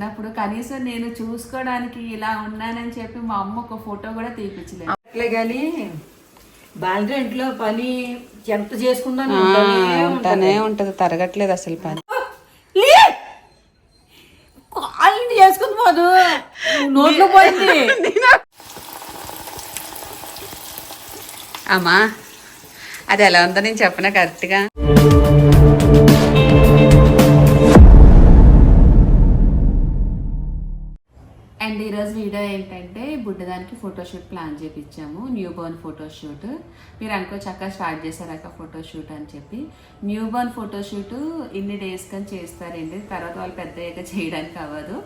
చిన్నప్పుడు కనీసం నేను చూసుకోవడానికి ఇలా ఉన్నానని చెప్పి మా అమ్మ ఒక ఫోటో కూడా తీపించలేదు. అట్లే కానీ బాలింట్లో ఇంట్లో పని ఎంత చేసుకున్నా ఉంటానే ఉంటది, తరగట్లేదు అసలు పని. కాళ్ళని చేసుకుంది పోదు, నోట్లో పోయింది. అమ్మా అది ఎలా ఉందో నేను చెప్పనా కరెక్ట్గా. అండ్ ఈరోజు వీడియో ఏంటంటే బుడ్డదానికి ఫోటోషూట్ ప్లాన్ చేయించాము, న్యూ బోర్న్ ఫోటోషూట్. మీరు అనుకోవచ్చు అక్క స్టార్ట్ చేశారక్క ఫోటోషూట్ అని చెప్పి. న్యూ బోర్న్ ఫోటోషూట్ ఇన్ని డేస్ కానీ చేస్తారండి, తర్వాత వాళ్ళు పెద్ద అయ్యాక చేయడానికి అవ్వదు.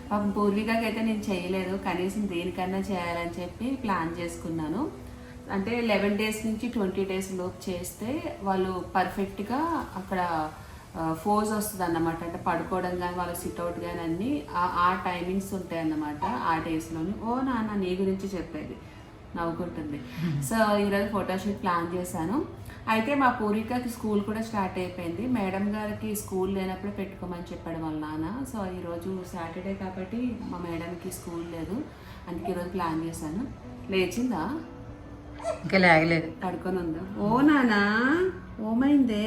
పాపం పూర్వికకి అయితే నేను చేయలేదు, కనీసం దేనికన్నా చేయాలని చెప్పి ప్లాన్ చేసుకున్నాను. అంటే 11 డేస్ నుంచి 20 డేస్ లోపు చేస్తే వాళ్ళు పర్ఫెక్ట్గా అక్కడ ఫోజ్ వస్తుంది అన్నమాట. అంటే పడుకోవడం కానీ వాళ్ళ సిట్అవుట్ కానీ అన్నీ ఆ టైమింగ్స్ ఉంటాయి అన్నమాట ఆ డేస్లోని. ఓ నాన్న నీ గురించి చెప్పేది నవ్వుకుంటుంది. సో ఈరోజు ఫోటోషూట్ ప్లాన్ చేశాను. అయితే మా పూర్వికకి స్కూల్ కూడా స్టార్ట్ అయిపోయింది. మేడం గారికి స్కూల్ లేనప్పుడే పెట్టుకోమని చెప్పాడు వాళ్ళ నాన్న. సో ఈరోజు సాటర్డే కాబట్టి మా మేడంకి స్కూల్ లేదు, అందుకే ఈరోజు ప్లాన్ చేశాను. లేచిందా? ఇంకా లేగలేదు, పడుకొని ఉందా? ఓ నానా ఓమైందే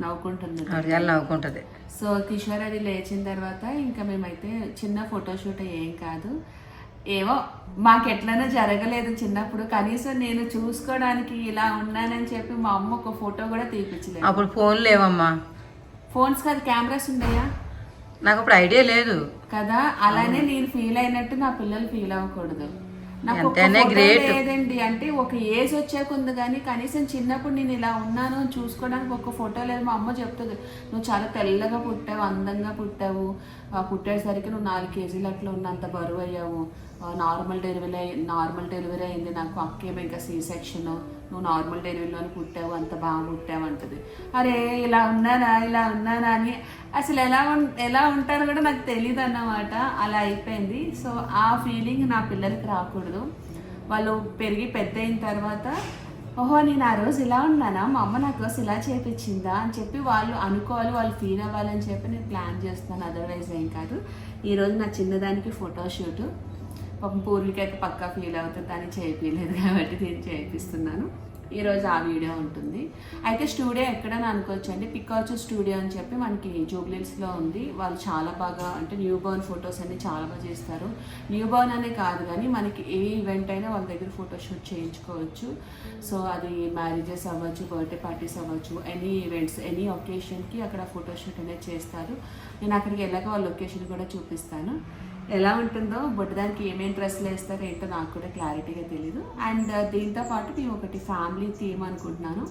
నవ్వుకుంటుంది, నవ్వుకుంటుంది. సో కిషోర్ అది లేచిన తర్వాత ఇంకా మేమైతే చిన్న ఫోటోషూట్ ఏం కాదు, ఏమో మాకు ఎట్లనో జరగలేదు చిన్నప్పుడు, కనీసం నేను చూసుకోవడానికి ఇలా ఉన్నానని చెప్పి మా అమ్మ ఒక ఫోటో కూడా తీపించలేదు. అప్పుడు ఫోన్ లేవమ్మా. ఫోన్స్ కాదు, కెమెరాస్ ఉన్నాయా? నాకు అప్పుడు ఐడియా లేదు కదా. అలానే నేను ఫీల్ అయినట్టు నా పిల్లలు ఫీల్ అవ్వకూడదు. నాకు లేదండి, అంటే ఒక ఏజ్ వచ్చాక ఉంది కానీ కనీసం చిన్నప్పుడు నేను ఇలా ఉన్నాను చూసుకోవడానికి ఒక ఫోటో లేదు. మా అమ్మ చెప్తుంది, నువ్వు చాలా తెల్లగా పుట్టావు, అందంగా పుట్టావు, పుట్టేసరికి నువ్వు 4 కేజీలు అట్లా ఉన్నంత బరువు అయ్యావు, నార్మల్ డెలివరీ అయింది నాకు, అక్కేమో ఇంకా సి సెక్షన్, నువ్వు నార్మల్ డెలివరీలోనే పుట్టావు, అంత బాగా పుట్టావు అంటది. అరే ఇలా ఉన్నానా అని అసలు ఎలా ఉంటారో కూడా నాకు తెలియదు అన్నమాట. అలా అయిపోయింది. సో ఆ ఫీలింగ్ నా పిల్లలకి రాకూడదు. వాళ్ళు పెరిగి పెద్ద అయిన తర్వాత ఓహో నేను ఆ రోజు ఇలా ఉన్నానా, మా అమ్మ నా కోసం ఇలా చేపించిందా అని చెప్పి వాళ్ళు అనుకోవాలి, వాళ్ళు ఫీల్ అవ్వాలని చెప్పి నేను ప్లాన్ చేస్తున్నాను. అదర్వైజ్ ఏం కాదు. ఈరోజు నా చిన్నదానికి ఫోటోషూట్. పాపం పూర్విక అయితే పక్కా ఫీల్ అవుతుంది, దాన్ని చేయించలేదు కాబట్టి నేను చేయిస్తున్నాను. ఈరోజు ఆ వీడియో ఉంటుంది. అయితే స్టూడియో ఎక్కడని అనుకోవచ్చు అండి, పికాచు స్టూడియో అని చెప్పి మనకి జూబ్లీహిల్స్లో ఉంది. వాళ్ళు చాలా బాగా అంటే న్యూ బోర్న్ ఫొటోస్ అన్ని చాలా బాగా చేస్తారు. న్యూ బోర్న్ అనే కాదు కానీ మనకి ఏ ఈవెంట్ అయినా వాళ్ళ దగ్గర ఫోటోషూట్ చేయించుకోవచ్చు. సో అది మ్యారేజెస్ అవ్వచ్చు, బర్త్డే పార్టీస్ అవ్వచ్చు, ఎనీ ఈవెంట్స్ ఎనీ ఒకేషన్కి అక్కడ ఫోటోషూట్ అనేది చేస్తారు. నేను అక్కడికి వెళ్ళాక వాళ్ళ లొకేషన్ కూడా చూపిస్తాను. ఎలా ఉంటుందో, బుడ్డదానికి ఏమేమి డ్రెస్సులు వేస్తారో ఏంటో నాకు కూడా క్లారిటీగా తెలీదు. అండ్ దీంతో పాటు మేము ఒకటి ఫ్యామిలీ థీమ్ అనుకుంటున్నాను.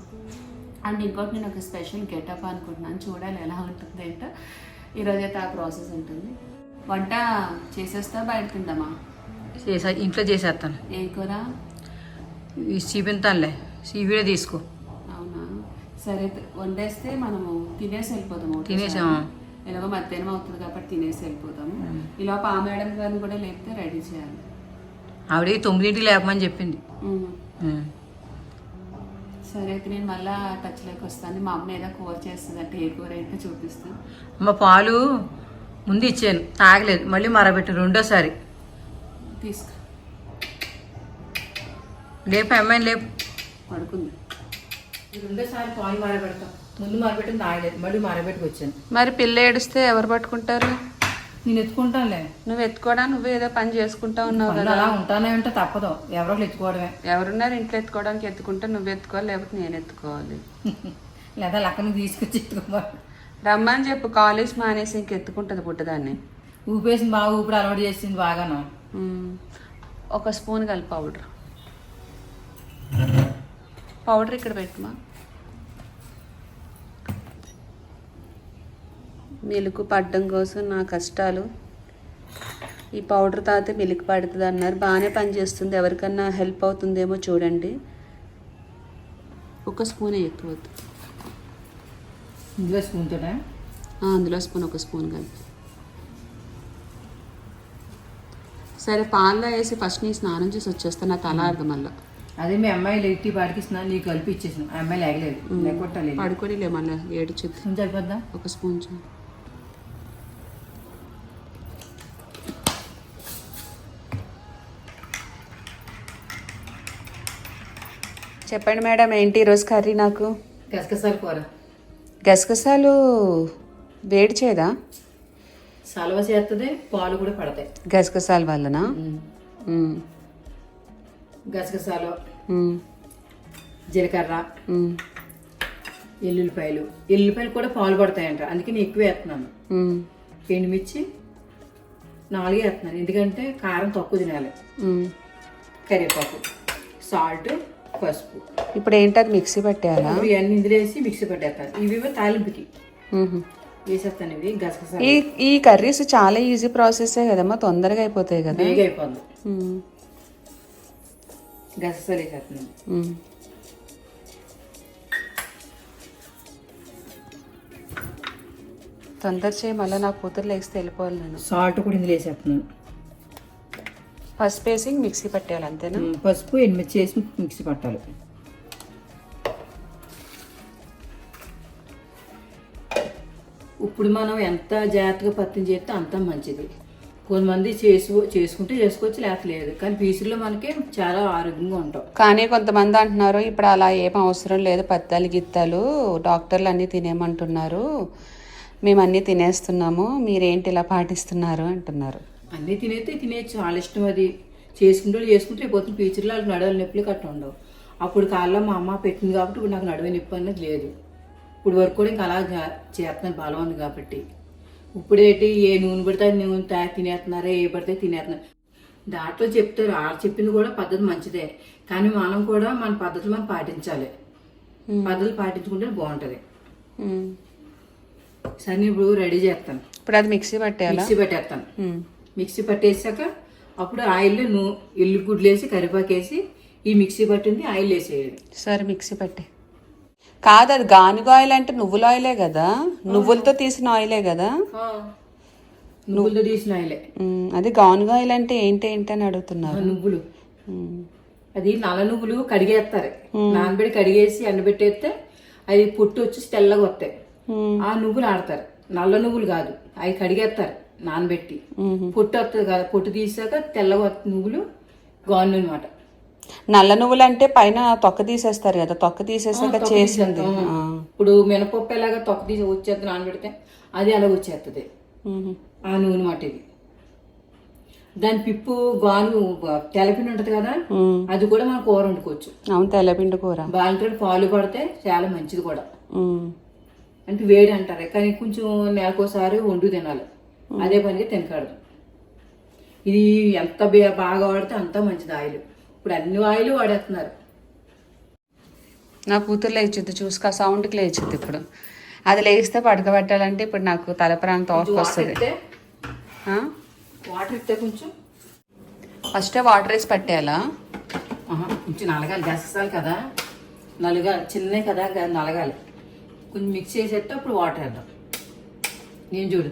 అండ్ ఇంకోటి నేను ఒక స్పెషల్ గెటప్ అనుకుంటున్నాను. చూడాలి ఎలా ఉంటుంది ఏంటో. ఈరోజైతే ఆ ప్రాసెస్ ఉంటుంది. వంట చేసేస్తా బయట తిందామా? ఇంట్లో చేసేస్తాను. ఏ కూర? చూపించానులే, వీడియో తీసుకో. అవునా, సరే వండేస్తే మనము తినేసి వెళ్ళిపోతాము. తినేసాం, ఎలాగో మధ్యాహ్నం అవుతుంది కాబట్టి తినేసి వెళ్ళిపోతాము. ఇలా ఆ మేడం గారిని కూడా లేపితే రెడీ చేయాలి. ఆవిడ 9ంటికి లేపమని చెప్పింది. సరే అయితే నేను మళ్ళీ టచ్లోకి వస్తాను. మా అమ్మ ఏదో కూర చేస్తుంది అంటే ఏ కూర అయితే చూపిస్తాను. అమ్మ పాలు ముందు ఇచ్చాను, తాగలేదు, మళ్ళీ మరబెట్టు రెండోసారి. తీసుకో, లేపు అమ్మాయిని లేపు. పడుకుంది. రెండోసారి పాలు మరబెడతాం, ముందు మరబెట్టిన తాగలేదు, మళ్ళీ మరబెట్టుకు వచ్చాను. మరి పిల్ల ఏడిస్తే ఎవరు పట్టుకుంటారు? నేను ఎత్తుకుంటానులే. నువ్వు ఎత్తుకోవడా? నువ్వు ఏదో పని చేసుకుంటా ఉన్నావు కదా. అలా ఉంటానే ఉంటే తప్పదు, ఎవరో ఎత్తుకోవడమే. ఎవరున్నారు ఇంట్లో ఎత్తుకోవడానికి? ఎత్తుకుంటే నువ్వు ఎత్తుకోవాలి, లేకపోతే నేను ఎత్తుకోవాలి. లేదా లక్కని తీసుకొచ్చి ఎత్తుకోవాలి. రమ్మని చెప్పు, కాలేజ్ మానేసి ఇంకెత్తుకుంటుంది పుట్టదాన్ని. ఊపేసింది బాగా, ఊపిరి అలవాటు చేసింది బాగాను. ఒక స్పూన్ కలిపి పౌడర్ ఇక్కడ పెట్టుమా. మిలుకు పడడం కోసం నా కష్టాలు. ఈ పౌడర్ తాగితే మిలుకు పడుతుంది అన్నారు, బాగానే పనిచేస్తుంది. ఎవరికన్నా హెల్ప్ అవుతుందేమో చూడండి. ఒక స్పూనే ఎక్కువ. ఇందులో స్పూన్ తోట? అందులో స్పూన్, ఒక స్పూన్ కలిపి. సరే పాల్లో వేసి ఫస్ట్ నీ స్నానం చేసి వచ్చేస్తాను, నా తల అర్థం మళ్ళీ. అదే మీ అమ్మాయి లెట్టి పాడికిస్తున్నాను, నీకు కలిపి ఇచ్చేసాను. ఆ అమ్మాయి లేగలేదు, లేకొట్టలేదు, పడుకోనిలే మళ్ళీ ఏడు చెప్పి. సరిపోద్దా? ఒక స్పూన్ చెప్పండి మేడం, ఏంటి ఈరోజు కర్రీ? నాకు గసగసాల కూర. గసగసాలు వేడి చేయదా? సలవ చేస్తుంది, పాలు కూడా పడతాయి గసగసాల వల్లనా? గసగసాలు, జీలకర్ర, ఎల్లుల్లిపాయలు కూడా పాలు పడతాయంట. అందుకే నేను ఎక్కువ వేస్తున్నాను. ఎండుమిర్చి 4 వేస్తున్నాను, ఎందుకంటే కారం తక్కువ తినాలి. కరివేపాకు, సాల్ట్, పసుపు. ఇప్పుడు ఏంటది మిక్సీ పట్టేయాలా? ఇవన్నీ ఇందులో వేసి మిక్సీ పట్టేస్తాను. ఇవి తాలింపుకి వేసేస్తాను. ఇవి గసగసాలు. ఈ కర్రీస్ చాలా ఈజీ ప్రాసెస్ కదమ్మా, తొందరగా అయిపోతాయి కదా. బేగా అయిపోద్ది. గసగసాలు వేసేస్తున్నాను. తొందర చేయి, మళ్ళీ నా కూతురు లేస్తే వెళ్ళిపోవాలి నేను. సాల్ట్ కూడా ఇందులో వేసేస్తున్నాను. పసుపు వేసి మిక్సీ పట్టేయాలి అంతేనా? పసుపు, ఎండుమిర్చి వేసి మిక్సీ పట్టాలి. ఇప్పుడు మనం ఎంత జాగ్రత్తగా పత్తిని చేస్తే అంత మంచిది. కొంతమంది చేసుకుంటే చేసుకోవచ్చు, లేకపోలేదు. కానీ పీసుల్లో మనకి చాలా ఆరోగ్యంగా ఉంటాం. కానీ కొంతమంది అంటున్నారు ఇప్పుడు అలా ఏం అవసరం లేదు, పత్తాలు గిత్తాలు డాక్టర్లు అన్నీ తినేయమంటున్నారు, మేము అన్నీ తినేస్తున్నాము, మీరేంటి ఇలా పాటిస్తున్నారు అంటున్నారు. అన్నీ తినేయచ్చు, చాలా ఇష్టం. అది చేసుకుంటే పోతుంది. ఫ్యూచర్లో వాళ్ళకి నడవలు నొప్పులు కట్ట ఉండవు. అప్పుడు కాలంలో మా అమ్మ పెట్టింది కాబట్టి ఇప్పుడు నాకు నడువ నొప్పి అనేది లేదు. ఇప్పుడు వరకు కూడా ఇంకా అలా చేస్తున్నాను, బలం ఉంది కాబట్టి. ఇప్పుడేంటి ఏ నూనె పడితే నూనె తినేస్తున్నారా, ఏ పడితే తినేస్తున్నారు. దాంట్లో చెప్తారు, వాళ్ళు చెప్పింది కూడా పద్ధతి మంచిదే. కానీ మనం కూడా మన పద్ధతులు మనం పాటించాలి. పద్ధతులు పాటించుకుంటే బాగుంటుంది. సరే, ఇప్పుడు రెడీ చేస్తాను. ఇప్పుడు అది మిక్సీ పట్టేస్తాను. మిక్సీ పట్టేసాక అప్పుడు ఆయిల్లో ఎల్లు గుడ్లు వేసి, కరివేపాకు వేసి, ఈ మిక్సీ పట్టింది ఆయిల్ వేసేయాలి. సరే, మిక్సీ పట్టే. కాదు, అది గానుగ ఆయిల్ అంటే నువ్వుల ఆయిలే కదా, నువ్వులతో తీసిన ఆయిలే కదా. నువ్వులతో తీసిన ఆయిలే. అది గానుగ ఆయిల్ అంటే ఏంటి అని అడుగుతున్నారు. నువ్వులు, అది నల్ల నువ్వులు కడిగేస్తారు. నానబెట్టి కడిగేసి ఎండబెట్టేస్తే అది పుట్టు వచ్చి తెల్లగా వస్తాయి. ఆ నువ్వులు ఆడతారు. నల్ల నువ్వులు కాదు, అవి కడిగేస్తారు నానబెట్టి. పొట్టు వస్తుంది కదా, పొట్టు తీసాక తెల్లగా నువ్వులు గాను అనమాట. నల్ల నువ్వులు అంటే పైన తొక్క తీసేస్తారు కదా, తొక్క తీసేసాక చేసింది. ఇప్పుడు మినపప్పు ఎలాగా తొక్క తీసి వచ్చేస్తుంది నానబెడితే, అది అలా వచ్చేస్తుంది ఆ నూనె మాట. ఇది దాని పిప్పు గాను తెల్లపిండి ఉంటది కదా, అది కూడా మనం కూర వండుకోవచ్చు. అవును, తెల్లపిండి కూర. బాగా పాలు పడితే చాలా మంచిది కూడా. అంటే వేడి అంటారు, కానీ కొంచెం నెలకోసారి వండు తినాలి. అదే పనిగా తినకూడదు. ఇది ఎంత బాగా వాడితే అంత మంచిది ఆయిల్. ఇప్పుడు అన్ని ఆయిల్ వాడేస్తున్నారు. నా కూతురు లేచిద్ది, చూసుకో సౌండ్కి లేచిద్ది. ఇప్పుడు అది లేస్తే పడకబెట్టాలంటే ఇప్పుడు నాకు తల ప్రాణం తోసుకు వస్తుంది. వాటర్ ఇస్తే కొంచెం ఫస్ట్ వాటర్ వేసి పట్టేయాలా? కొంచెం నలగాలి, గసగసాలు కదా, చిన్నవి కదా, నలగాలి. కొంచెం మిక్స్ చేసేస్తే అప్పుడు వాటర్ వేద్దాం. నేను చూడు,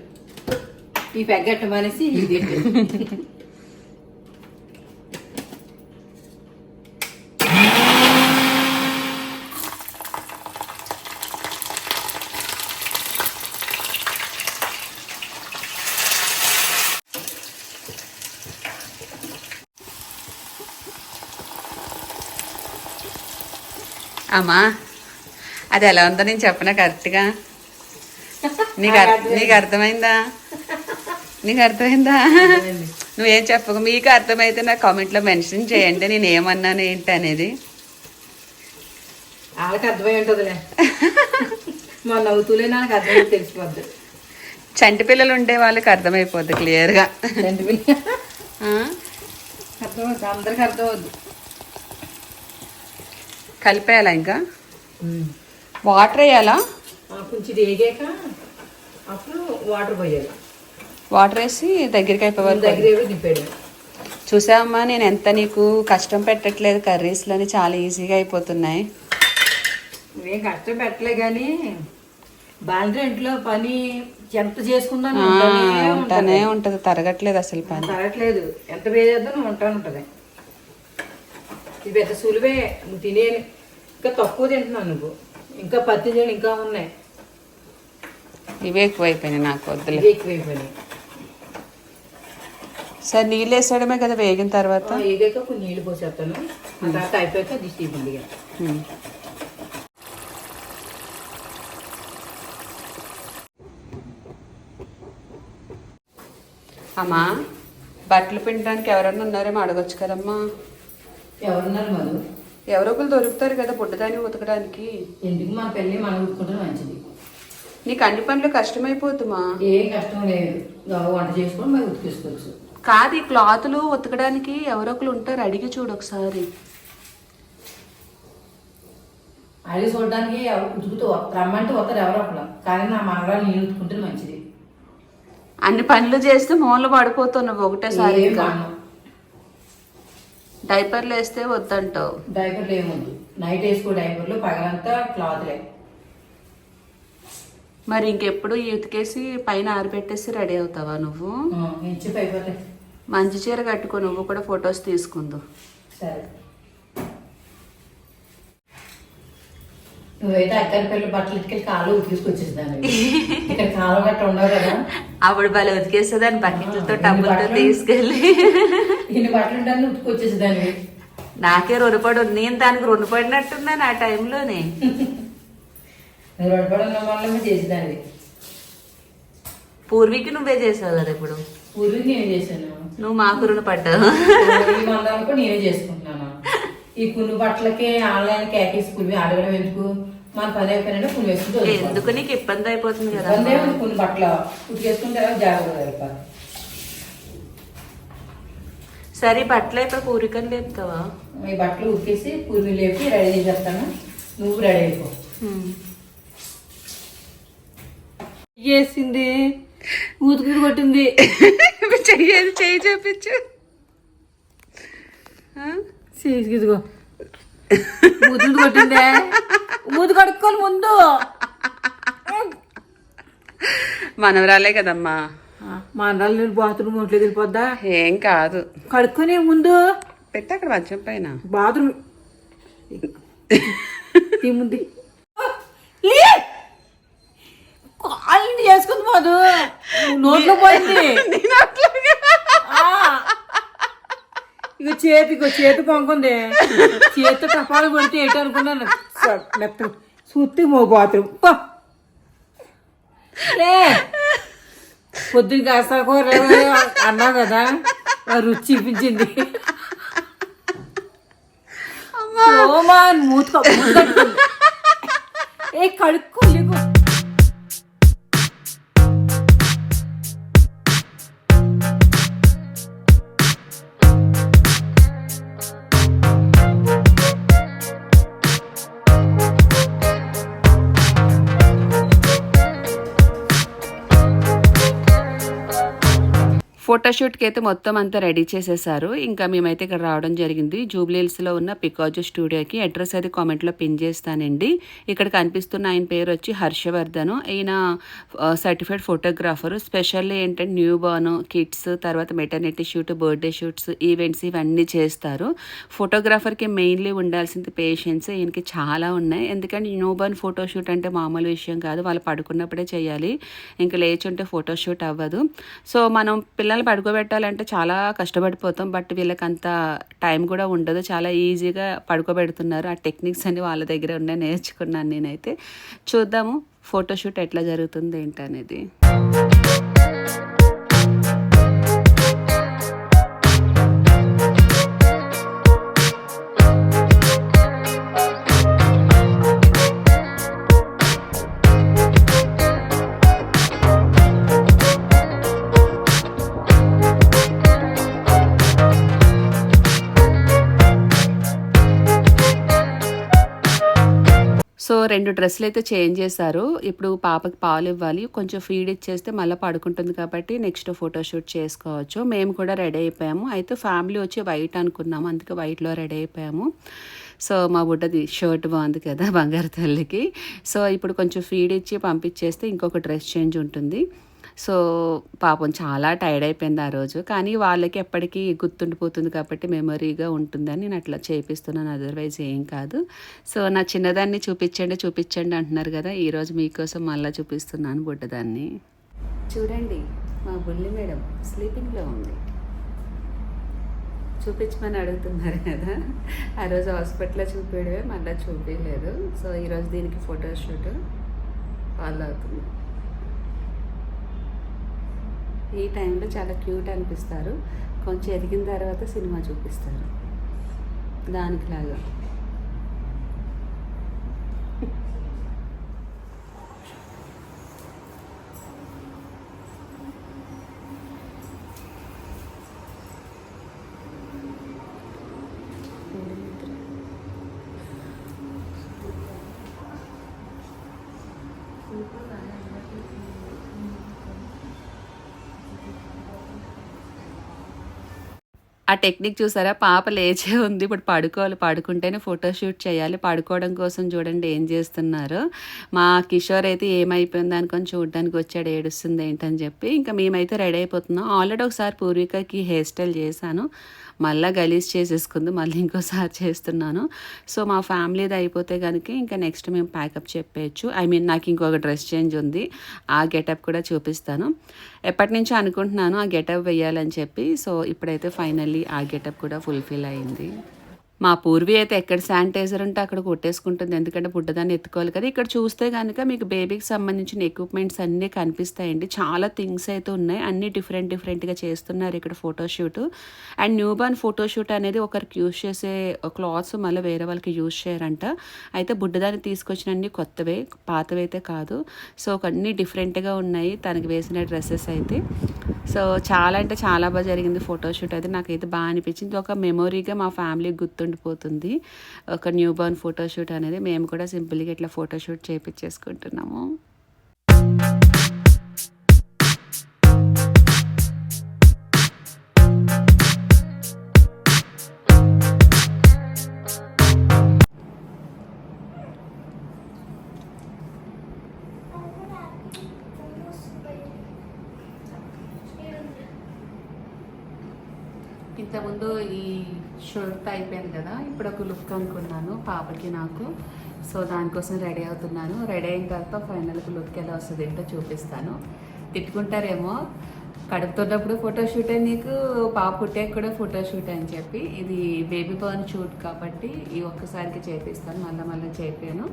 ఈ పెగ్గట్టమనేసి ఇది అమ్మా, అది ఎలా ఉందో నేను చెప్పనా కరెక్ట్గా? నీకు అర్థమైందా? నువ్వేం చెప్పకు. మీకు అర్థమైతే నాకు కామెంట్లో మెన్షన్ చేయండి నేను ఏమన్నాను ఏంటి అనేది. వాళ్ళకి అర్థమై ఉంటుందిలే, మా నవ్వుతూలే నాకు అర్థమై తెలిసిపోద్ది. చంటి పిల్లలు ఉండే వాళ్ళకి అర్థమైపోద్ది క్లియర్గా. అర్థమవుతుంది, అందరికి అర్థమవుద్ది. కలిపేయాలా? ఇంకా వాటర్ వేయాలా? కొంచెం వేగాక అప్పుడు వాటర్ పోయాలి. వాటర్ వేసి దగ్గరికి అయిపోవాలి. చూసావమ్మా, నేను ఎంత నీకు కష్టం పెట్టట్లేదు, కర్రీస్లోని చాలా ఈజీగా అయిపోతున్నాయి. నువ్వేం కష్టం పెట్టలే, కానీ బాగా ఇంట్లో పని ఎంత చేసుకున్నాను ఉంటానే ఉంటుంది, తరగట్లేదు అసలు పని. తరగట్లేదు, ఎంత వేసేద్దా నువ్వు ఉంటాను ఉంటుంది. ఇది పెద్ద సులువే, నువ్వు తినే. ఇంకా తక్కువ తింటున్నావు నువ్వు, ఇంకా పత్తి చేయడం ఇంకా ఉన్నాయి. ఇవే ఎక్కువైపోయినాయి నాకు, వద్దులే. ఇవే ఎక్కువైపోయినాయి. సరే నీళ్ళు వేసేయడమే కదా వేగిన తర్వాత. వేగాక కొన్ని నీళ్ళు పోసేస్తాను, ఆ తర్వాత అయిపోయాక దిష్టి ఇవ్వండి. అమ్మా బట్టలు పిండడానికి ఎవరన్నా ఉన్నారేమో అడగొచ్చు కదమ్మా. ఎవరున్నారు మధు? ఎవరో ఒకరు దొరుకుతారు కదా బుడ్డదాన్ని ఉతకడానికి. ఎందుకు మా పెళ్ళి మనం ఉతుకుంటే మంచిది. నీకు అన్ని పనులు కష్టమైపోతుమా? ఏం కష్టం లేదు, వంట చేసుకొని మరి ఉతికేసుకోవచ్చు. కాదు, ఈ క్లాతులు ఉతకడానికి ఎవరో ఒకరు ఉంటారు, అడిగి చూడు ఒకసారి. అడిగి చూడడానికి ఉతుకుతూ రమ్మంటే వస్తారు ఎవరో ఒకరు, కానీ నా మనరాలు నేను ఉతుకుంటే మంచిది. అన్ని పనులు చేస్తే మూల పడిపోతున్నావు ఒకటేసారి. డైపర్లు వేస్తే వద్దంటావు. డైపర్లు ఏముంది, నైట్ వేసుకో డైపర్లు, పగలంతా క్లాత్లే. మరి ఇంకెప్పుడు ఉతికేసి పైన ఆరిపెట్టేసి రెడీ అవుతావా నువ్వు? అయిపోతాయి. మంచి చీర కట్టుకో, నువ్వు కూడా ఫొటోస్ తీసుకుందు. సరే, నువ్వైతే అక్కడి పిల్లలు బట్టలు ఇటుకెళ్ళి కాలు ఉతికేసుకొచ్చేదాన్ని. ఇక్కడ కాలు గట్ట ఉండవు కదా, అప్పుడు భలే ఉతికేసేదాన్ని బకెట్లతో టబ్బులతో తీసుకెళ్ళి. ఇన్ని బట్టలు ఉంటాను ఉతికొచ్చేసేదాన్ని. నాకే రుణపడి, నేను దానికి రుణపడినట్టున్నాను ఆ టైంలోనే. నువ్వు రుణపడి ఉన్న వల్ల చేసేదాన్ని. పూర్వీకి నువ్వే చేసావు కదా ఇప్పుడు. పూర్వీకి నేనే చేశాను, నువ్వు మాకు రుణపడ్డావు. ఈ మందాలకు నేనే చేసుకుంటున్నాను. ఈ కొన్ని బట్టలకి ఆన్లైన్ కేకేసి పులి అడగడం ఎందుకు, మన పని అయిపోయినా పులి వేసుకుంటే ఎందుకు నీకు ఇబ్బంది అయిపోతుంది కదా. కొన్ని బట్టలు ఉతికేసుకుంటే జాగ్రత్త అయిపోయి. సరే బట్టలు అయిపోయి పూరికని లేపుతావా? ఈ బట్టలు ఉతికేసి పూర్వీ లేపి రెడీ చేసేస్తాను, నువ్వు రెడీ అయిపో. చేసింది ఊతుకుడు కొట్టింది. చెయ్యేది, చెయ్యి చూపించు. ఇదిగో ఊతుకుడు కొట్టిందే. ఊదు కడుక్కోవాలి ముందు. మనవరాలే కదమ్మా. మనరాలు నేను బాత్రూమ్ ఒంట్లో వెళ్ళిపోద్దా? ఏం కాదు, కడుక్కొని ముందు పెట్టి అక్కడ మంచం పైన బాత్రూమ్ ముందు కాళ్ళు చేసుకుంది మాదు, నోట్లో పోయింది. ఇగో చేతి పొంకుంది, చేతితో టపాలు కొడితే ఏంటి అనుకున్నాను. మెత్త చూస్తే మో బాత్రూమ్ పొద్దున్న కాస్తా కూర అన్నా కదా, రుచి చూపించింది. మూతుకో ఏ కడుక్కోలేకు. ఫోటోషూట్కి అయితే మొత్తం అంతా రెడీ చేసేసారు. ఇంకా మేమైతే ఇక్కడ రావడం జరిగింది. జూబ్లీహిల్స్లో ఉన్న పికాజో స్టూడియోకి. అడ్రస్ అయితే కామెంట్లో పిన్ చేస్తానండి. ఇక్కడ కనిపిస్తున్న ఆయన పేరు వచ్చి హర్షవర్ధన్. ఈయన సర్టిఫైడ్ ఫోటోగ్రాఫర్. స్పెషల్లీ ఏంటంటే న్యూ బార్న్, కిడ్స్, తర్వాత maternity shoot, birthday shoots, events ఇవన్నీ చేస్తారు. ఫోటోగ్రాఫర్కి మెయిన్లీ ఉండాల్సింది పేషెన్స్. ఈయనకి చాలా ఉన్నాయి. ఎందుకంటే న్యూ బార్న్ ఫోటోషూట్ అంటే మామూలు విషయం కాదు. వాళ్ళు పడుకున్నప్పుడే చేయాలి, ఇంకా లేచుంటే ఫోటోషూట్ అవ్వదు. సో మనం పిల్లల్ని పడుకోబెట్టాలంటే చాలా కష్టపడిపోతాం. బట్ వీళ్ళకి అంత టైం కూడా ఉండదు. చాలా ఈజీగా పడుకోబెడుతున్నారు. ఆ టెక్నిక్స్ అన్ని వాళ్ళ దగ్గర ఉన్నాయి, నేర్చుకున్నాను నేనైతే. చూద్దాము ఫోటోషూట్ ఎట్లా జరుగుతుంది ఏంటనేది. సో 2 డ్రెస్సులు అయితే చేంజ్ చేశారు. ఇప్పుడు పాపకి పాలు ఇవ్వాలి, కొంచెం ఫీడ్ ఇచ్చేస్తే మళ్ళీ పడుకుంటుంది కాబట్టి నెక్స్ట్ ఫోటోషూట్ చేసుకోవచ్చు. మేము కూడా రెడీ అయిపోయాము. అయితే ఫ్యామిలీ వచ్చి వైట్ అనుకున్నాము, అందుకే వైట్లో రెడీ అయిపోయాము. సో మా బుడ్డది షర్ట్ బాగుంది కదా బంగారు తల్లికి. సో ఇప్పుడు కొంచెం ఫీడ్ ఇచ్చి పంపించేస్తే ఇంకొక డ్రెస్ చేంజ్ ఉంటుంది. సో పాపం చాలా టైర్డ్ అయిపోయింది ఆ రోజు. కానీ వాళ్ళకి ఎప్పటికీ గుర్తుండిపోతుంది కాబట్టి మెమరీగా ఉంటుందని నేను అట్లా చేపిస్తున్నాను, అదర్వైజ్ ఏం కాదు. సో నా చిన్నదాన్ని చూపించండి అంటున్నారు కదా, ఈరోజు మీకోసం మళ్ళీ చూపిస్తున్నాను బుడ్డదాన్ని. చూడండి మా బుల్లి మేడం స్లీపింగ్లో ఉంది. చూపించమని అడుగుతున్నారు కదా, ఆ రోజు హాస్పిటల్లో చూపించడమే మళ్ళీ చూపించలేదు. సో ఈరోజు దీనికి ఫోటోషూట్ ఫాలో అవుతుంది. ఈ టైంలో చాలా క్యూట్ అనిపిస్తారు, కొంచెం ఎదిగిన తర్వాత సినిమా చూపిస్తారు దానికిలాగా. ఆ టెక్నిక్ చూసారా, పాప లేచే ఉంది, ఇప్పుడు పడుకోవాలి, పడుకుంటేనే ఫోటోషూట్ చేయాలి. పడుకోవడం కోసం చూడండి ఏం చేస్తున్నారు. మా కిషోర్ అయితే ఏమైపోయింది అనుకొని చూడడానికి వచ్చాడు, ఏడుస్తుంది ఏంటని చెప్పి. ఇంకా మేమైతే రెడీ అయిపోతున్నాం. ఆల్రెడీ ఒకసారి పూర్వికకి హెయిర్ స్టైల్ చేశాను, మళ్ళీ గలీజ్ చేసేసుకుంది, మళ్ళీ ఇంకోసారి చేస్తున్నాను. సో మా ఫ్యామిలీది అయిపోతే కనుక ఇంకా నెక్స్ట్ మేము ప్యాకప్ చెప్పేయచ్చు. నాకు ఇంకొక డ్రెస్ చేంజ్ ఉంది, ఆ గెటప్ కూడా చూపిస్తాను. ఎప్పటి నుంచో అనుకుంటున్నాను ఆ గెటప్ వేయాలని చెప్పి. సో ఇప్పుడైతే ఫైనల్లీ ఆ గెటప్ కూడా ఫుల్ఫిల్ అయింది. మా పూర్వీ అయితే ఎక్కడ శానిటైజర్ ఉంటే అక్కడ కొట్టేసుకుంటుంది, ఎందుకంటే బుడ్డదాన్ని ఎత్తుకోవాలి కదా. ఇక్కడ చూస్తే కనుక మీకు బేబీకి సంబంధించిన ఎక్విప్మెంట్స్ అన్నీ కనిపిస్తాయండి. చాలా థింగ్స్ అయితే ఉన్నాయి, అన్నీ డిఫరెంట్గా చేస్తున్నారు ఇక్కడ photoshoot. And new born photoshoot అనేది ఒకరికి యూజ్ చేసే క్లాత్స్ మళ్ళీ వేరే వాళ్ళకి యూజ్ చేయరంట. అయితే బుడ్డదాన్ని తీసుకొచ్చినన్ని కొత్తవే, పాతవి అయితే కాదు. సో అన్నీ డిఫరెంట్గా ఉన్నాయి తనకి వేసిన డ్రెస్సెస్ అయితే. సో చాలా అంటే చాలా బాగా జరిగింది ఫోటోషూట్ అయితే, నాకైతే బాగా అనిపించింది. ఒక మెమొరీగా మా ఫ్యామిలీకి గుర్తుండిపోతుంది ఒక న్యూ బార్న్ ఫోటోషూట్ అనేది. మేము కూడా సింపుల్గా ఇట్లా ఫోటోషూట్ చేయించేసుకుంటున్నాము. ఇంతకుముందు ఈ షర్ట్ అయిపోయింది కదా, ఇప్పుడు ఒక లుక్ అనుకున్నాను పాపకి నాకు. సో దానికోసం రెడీ అవుతున్నాను. రెడీ అయిన తర్వాత ఫైనల్కి లుక్ ఎలా వస్తుంది ఏంటో చూపిస్తాను. తిట్టుకుంటారేమో, కడుపుతున్నప్పుడు ఫోటోషూటే నీకు, పాప పుట్టాక కూడా ఫోటోషూట్ అని చెప్పి. ఇది బేబీ బర్న్ షూట్ కాబట్టి ఈ ఒక్కసారికి చేపిస్తాను, మళ్ళీ చేపాను.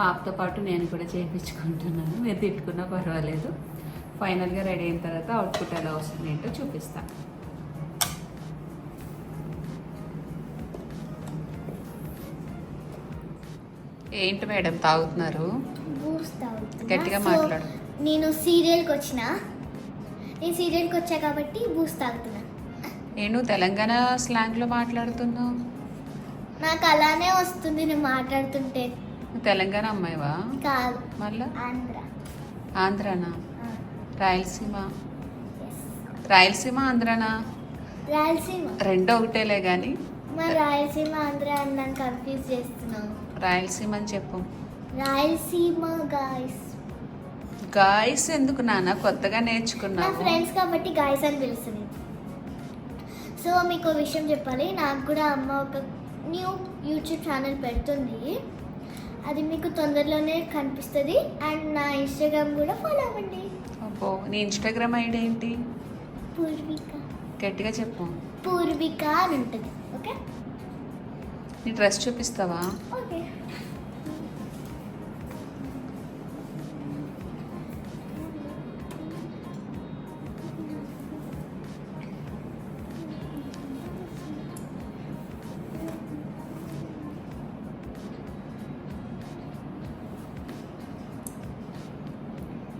పాపతో పాటు నేను కూడా చేయించుకుంటున్నాను, మీరు తిట్టుకున్నా పర్వాలేదు. ఫైనల్గా రెడీ అయిన తర్వాత అవుట్పుట్ ఎలా వస్తుంది ఏంటో చూపిస్తాను. ఏంటి మేడం తాగుతున్నారు? గట్టిగా మాట్లాడు. నేను సీరియల్కి వచ్చా కాబట్టి బూస్ట్ తాగుతున్నా. నేను తెలంగాణ స్లాంగ్లో మాట్లాడుతున్నావు, నాకు అలానే వస్తుంది నేను మాట్లాడుతుంటే. తెలంగాణ అమ్మాయివా? కాదు, మళ్ళా ఆంధ్రానా? రాయలసీమ ఆంధ్రానా? రాయలసీమ రెండో ఒకటేలే కానీ మరి రాయలసీమ ఆంధ్ర అన్నాను, కన్ఫ్యూజ్ చేస్తున్నావు. రాయలసీమ అని చెప్పు. రాయలసీమ గాయస్ ఎందుకు నాన్న, కొత్తగా నా నేర్చుకున్నావు. ఫ్రెండ్స్ కాబట్టి గాయస్ అని పిలుస్తుంది. సో మీకు విషయం చెప్పాలి, నాకు కూడా అమ్మ ఒక న్యూ యూట్యూబ్ ఛానల్ పెడుతుంది, అది మీకు తొందరలోనే కనిపిస్తుంది. అండ్ నా ఇన్స్టాగ్రామ్ కూడా ఫాలో అవ్వండి. అబ్బో, నీ ఇన్స్టాగ్రామ్ ఐడి ఏంటి? పూర్విక. గట్టిగా చెప్పు. పూర్విక అని ఉంటుంది. ఓకే, నీ డ్రెస్ చూపిస్తావా? ఓకే.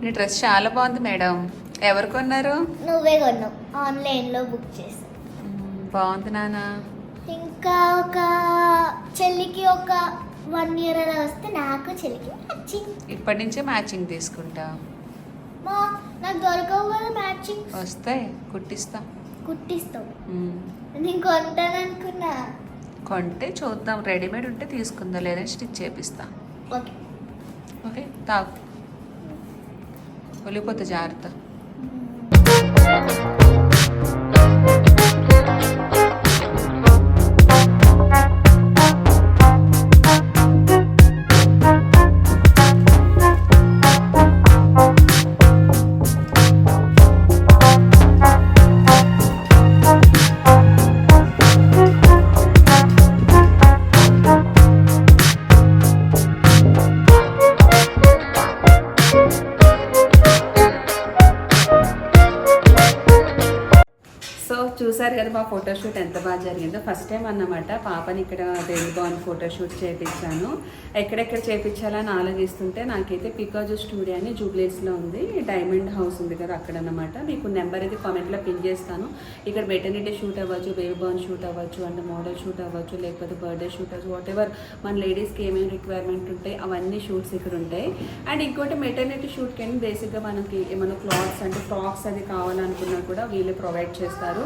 నీ డ్రెస్ చాలా బాగుంది మేడం, ఎవరు కొన్నారు? నువ్వే కొన్నావు, ఆన్లైన్లో బుక్ చేసి. బాగుంది నాన్న. ఇంకా ఒక చెల్లికి ఒక 1 year అలా వస్తే నాకు చెల్లికి మ్యాచింగ్. ఇప్పటి నుంచే మ్యాచింగ్ తీసుకుంటా. మా నాకు దొరకవు కదా మ్యాచింగ్. వస్తాయి, కుట్టిస్తావు. నేను కొంటాను అనుకున్నా. కొంటే చూద్దాం, రెడీమేడ్ ఉంటే తీసుకుందా, లేదంటే స్టిచ్ చేపిస్తా. ఓకే ఓకే, తాగు, వెళ్ళిపోతే జాగ్రత్త. చూసారు కదా మా ఫోటోషూట్ ఎంత బాగా జరిగిందో. ఫస్ట్ టైం అన్నమాట పాపని ఇక్కడ బేబీ బార్న్ ఫోటోషూట్ చేయించాను. ఎక్కడెక్కడ చేయించాలని ఆలోచిస్తుంటే నాకైతే పికాజో స్టూడియో అని జూబ్లీస్లో ఉంది, డైమండ్ హౌస్ ఉంది కదా అక్కడ అన్నమాట. మీకు నెంబర్ అయితే కామెంట్లో పిన్ చేస్తాను. ఇక్కడ మెటర్నిటీ షూట్ అవ్వచ్చు, బేబీ బార్న్ షూట్ అవ్వచ్చు, అంటే మోడల్ షూట్ అవ్వచ్చు, లేకపోతే బర్త్డే షూట్ అవ్వచ్చు, వాట్ ఎవర్ మన లేడీస్కి ఏమేమి రిక్వైర్మెంట్ ఉంటాయి అవన్నీ షూట్స్ ఇక్కడ ఉంటాయి. అండ్ ఇంకోటి మెటర్నిటీ షూట్కి అని బేసిక్గా మనకి ఏమైనా క్లాత్స్ అంటే ఫ్రాక్స్ అది కావాలనుకున్నా కూడా వీళ్ళు ప్రొవైడ్ చేస్తారు.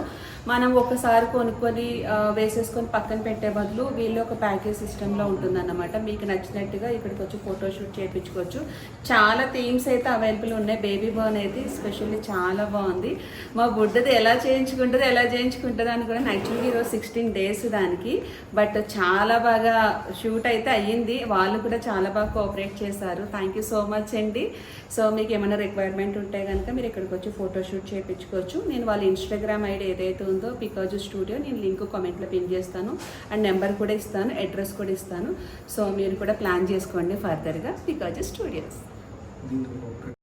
మనం ఒకసారి కొనుక్కొని వేసేసుకొని పక్కన పెట్టే బదులు వీళ్ళు ఒక ప్యాకేజ్ సిస్టంలో ఉంటుందన్నమాట. మీకు నచ్చినట్టుగా ఇక్కడికి వచ్చి ఫోటోషూట్ చేయించుకోవచ్చు. చాలా థీమ్స్ అయితే అవైలబుల్ ఉన్నాయి. బేబీ బర్న్ అయితే స్పెషల్లీ చాలా బాగుంది. మా బుడ్డది ఎలా చేయించుకుంటుంది అని కూడా. యాక్చువల్గా ఈరోజు 16 days దానికి, బట్ చాలా బాగా షూట్ అయితే అయ్యింది. వాళ్ళు కూడా చాలా బాగా కోఆపరేట్ చేశారు. థ్యాంక్ యూ సో మచ్ అండి. సో మీకు ఏమైనా రిక్వైర్మెంట్ ఉంటే కనుక మీరు ఇక్కడికి వచ్చి ఫోటోషూట్ చేయించుకోవచ్చు. నేను వాళ్ళ ఇన్స్టాగ్రామ్ ఐడి ఏదైతే ఉందో పికాజో స్టూడియో, నేను లింక్ కామెంట్లో పిన్ చేస్తాను అండ్ నెంబర్ కూడా ఇస్తాను, అడ్రస్ కూడా ఇస్తాను. సో మీరు కూడా ప్లాన్ చేసుకోండి ఫర్దర్గా పికాజో స్టూడియోస్.